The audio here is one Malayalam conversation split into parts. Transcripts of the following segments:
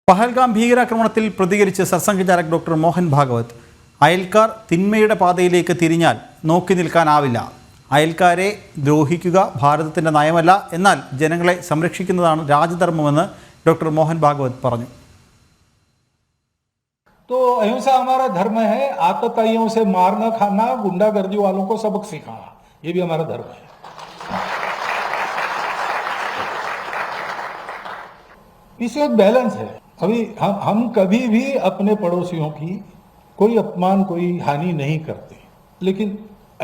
പഹൽഗാം ഭീകരാക്രമണത്തിൽ പ്രതികരിച്ച് സർസംഘചാലക് ഡോക്ടർ മോഹൻ ഭാഗവത്, അയൽക്കാർ തിന്മയുടെ പാതയിലേക്ക് തിരിഞ്ഞാൽ നോക്കി നിൽക്കാനാവില്ല. അയൽക്കാരെ ദ്രോഹിക്കുക ഭാരതത്തിൻ്റെ നയമല്ല, എന്നാൽ ജനങ്ങളെ സംരക്ഷിക്കുന്നതാണ് രാജധർമ്മമെന്ന് ഡോക്ടർ മോഹൻ ഭാഗവത് പറഞ്ഞു. तो अहिंसा हमारा धर्म है. आतताइयों से मारना खाना, गुंडागर्दी वालों को सबक सिखाना, ये भी हमारा धर्म है. इसमें एक बैलेंस है. अभी हम कभी भी अपने पड़ोसियों की कोई अपमान, कोई हानि नहीं करते, लेकिन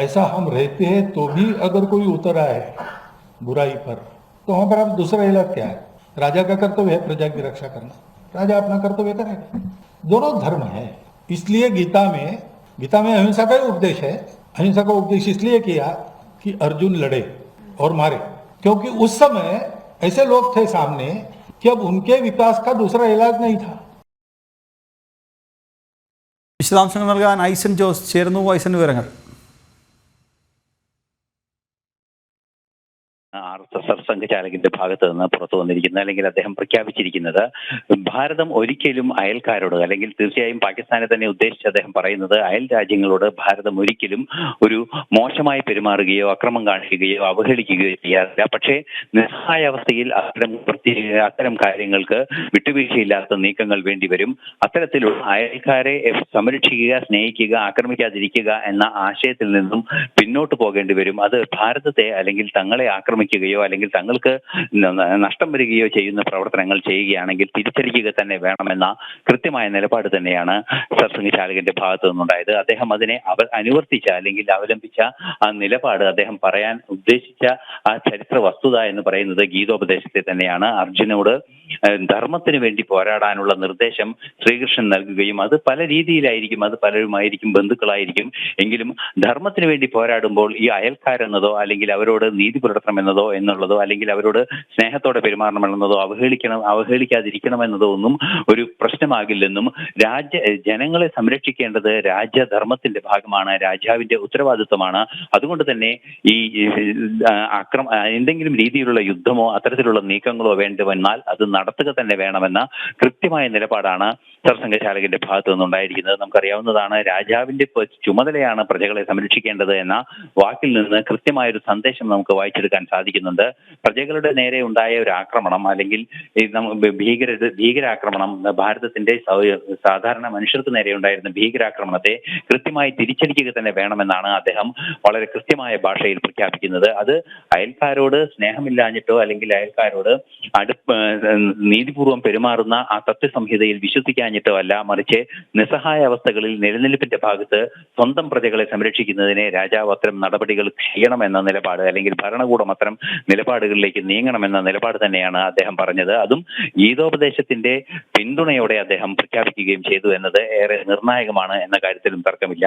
ऐसा हम रहते हैं तो भी अगर कोई उतर आए बुराई पर, तो वहां पर अब दूसरा इलाज क्या है? राजा का कर्तव्य है प्रजा की रक्षा करना. राजा अपना कर्तव्य करेगा. दोनों धर्म है. इसलिए गीता में अहिंसा का ही उपदेश है. अहिंसा का उपदेश इसलिए किया कि अर्जुन लड़े और मारे, क्योंकि उस समय ऐसे लोग थे सामने कि अब उनके विकास का दूसरा इलाज नहीं था. വിശദാംശങ്ങൾ നൽകാൻ ഐസൻ ജോസ് ചേർന്നു. ഐസൻ, വിവരങ്ങൾ. സർസംഘചാലകിന്റെ ഭാഗത്ത് നിന്ന് പുറത്തു വന്നിരിക്കുന്നത്, അല്ലെങ്കിൽ അദ്ദേഹം പ്രഖ്യാപിച്ചിരിക്കുന്നത്, ഭാരതം ഒരിക്കലും അയൽക്കാരോട്, അല്ലെങ്കിൽ തീർച്ചയായും പാകിസ്ഥാനെ തന്നെ ഉദ്ദേശിച്ച് അദ്ദേഹം പറയുന്നത്, അയൽ രാജ്യങ്ങളോട് ഭാരതം ഒരിക്കലും ഒരു മോശമായി പെരുമാറുകയോ അക്രമം കാണിക്കുകയോ അവഹേളിക്കുകയോ ചെയ്യാറില്ല. പക്ഷേ നിസ്സഹായാവസ്ഥയിൽ അത്തരം കാര്യങ്ങൾക്ക് വിട്ടുവീഴ്ചയില്ലാത്ത നീക്കങ്ങൾ വേണ്ടിവരും. അത്തരത്തിലുള്ള അയൽക്കാരെ സംരക്ഷിക്കുക, സ്നേഹിക്കുക, ആക്രമിക്കാതിരിക്കുക എന്ന ആശയത്തിൽ നിന്നും പിന്നോട്ട് പോകേണ്ടി വരും. അത് ഭാരതത്തെ അല്ലെങ്കിൽ തങ്ങളെ ആക്രമിക്കുകയോ അല്ലെങ്കിൽ തങ്ങൾക്ക് നഷ്ടം വരികയോ ചെയ്യുന്ന പ്രവർത്തനങ്ങൾ ചെയ്യുകയാണെങ്കിൽ തിരിച്ചടിക്കുക തന്നെ വേണമെന്ന കൃത്യമായ നിലപാട് തന്നെയാണ് സർസംഘചാലകന്റെ ഭാഗത്തു നിന്നുണ്ടായത്. അദ്ദേഹം അതിനെ അനുവർത്തിച്ച അല്ലെങ്കിൽ അവലംബിച്ച ആ നിലപാട്, അദ്ദേഹം പറയാൻ ഉദ്ദേശിച്ച ആ ചരിത്ര വസ്തുത എന്ന് പറയുന്നത് ഗീതോപദേശത്തെ തന്നെയാണ്. അർജുനോട് ധർമ്മത്തിന് വേണ്ടി പോരാടാനുള്ള നിർദ്ദേശം ശ്രീകൃഷ്ണൻ നൽകുകയും അത് പല രീതിയിലായിരിക്കും, അത് പലരുമായിരിക്കും, ബന്ധുക്കളായിരിക്കും. എങ്കിലും ധർമ്മത്തിന് വേണ്ടി പോരാടുമ്പോൾ ഈ അയൽക്കാരെന്നതോ അല്ലെങ്കിൽ അവരോട് നീതി പുലർത്തണമെന്നതോ എന്നുള്ളതോ അല്ലെങ്കിൽ അവരോട് സ്നേഹത്തോടെ പെരുമാറണമെന്നതോ അവഹേളിക്കാതിരിക്കണമെന്നതോ ഒന്നും ഒരു പ്രശ്നമാകില്ലെന്നും ജനങ്ങളെ സംരക്ഷിക്കേണ്ടത് രാജ്യധർമ്മത്തിന്റെ ഭാഗമാണ്, രാജാവിന്റെ ഉത്തരവാദിത്വമാണ്. അതുകൊണ്ട് തന്നെ ഈ എന്തെങ്കിലും രീതിയിലുള്ള യുദ്ധമോ അത്തരത്തിലുള്ള നീക്കങ്ങളോ വേണ്ടുവന്നാൽ അത് നടത്തുക തന്നെ വേണമെന്ന കൃത്യമായ നിലപാടാണ് സർസംഘചാലകന്റെ ഭാഗത്തു നിന്നുണ്ടായിരിക്കുന്നത്. നമുക്കറിയാവുന്നതാണ്, രാജാവിന്റെ ചുമതലയാണ് പ്രജകളെ സംരക്ഷിക്കേണ്ടത് എന്ന വാക്കിൽ നിന്ന് കൃത്യമായൊരു സന്ദേശം നമുക്ക് വായിച്ചെടുക്കാൻ സാധിക്കുന്നുണ്ട്. പ്രജകളുടെ നേരെ ഉണ്ടായ ഒരു ആക്രമണം അല്ലെങ്കിൽ ഭീകരാക്രമണം, ഭാരതത്തിന്റെ സാധാരണ മനുഷ്യർക്ക് നേരെ ഉണ്ടായിരുന്ന ഭീകരാക്രമണത്തെ കൃത്യമായി തിരിച്ചടിക്കുക തന്നെ വേണമെന്നാണ് അദ്ദേഹം വളരെ കൃത്യമായ ഭാഷയിൽ പ്രഖ്യാപിക്കുന്നത്. അത് അയൽക്കാരോട് സ്നേഹമില്ലാഞ്ഞിട്ടോ അല്ലെങ്കിൽ അയൽക്കാരോട് നീതിപൂർവം പെരുമാറുന്ന ആ തത്വസംഹിതയിൽ വിശ്വസിക്കാഞ്ഞിട്ടോ അല്ല, മറിച്ച് നിസ്സഹായ അവസ്ഥകളിൽ നിലനിൽപ്പിന്റെ ഭാഗത്ത് സ്വന്തം പ്രജകളെ സംരക്ഷിക്കുന്നതിനെ രാജാവ് അത്തരം നടപടികൾ ചെയ്യണമെന്ന നിലപാട്, അല്ലെങ്കിൽ ഭരണകൂടം അത്തരം നിലപാടുകളിലേക്ക് നീങ്ങണമെന്ന നിലപാട് തന്നെയാണ് അദ്ദേഹം പറഞ്ഞത്. അതും ഗീതോപദേശത്തിന്റെ പിന്തുണയോടെ അദ്ദേഹം പ്രഖ്യാപിക്കുകയും ചെയ്തു എന്നത് ഏറെ നിർണായകമാണ് എന്ന കാര്യത്തിലും തർക്കമില്ല.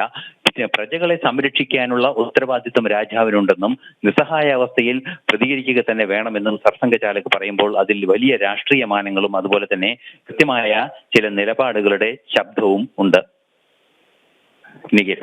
പ്രജകളെ സംരക്ഷിക്കാനുള്ള ഉത്തരവാദിത്വം രാജാവിനുണ്ടെന്നും നിസ്സഹായ അവസ്ഥയിൽ പ്രതികരിക്കുക തന്നെ വേണമെന്നും സർസംഘചാലക് പറയുമ്പോൾ അതിൽ വലിയ രാഷ്ട്രീയ മാനങ്ങളും അതുപോലെ തന്നെ കൃത്യമായ ചില നിലപാടുകളുടെ ശബ്ദവും ഉണ്ട്. നിഖിൽ.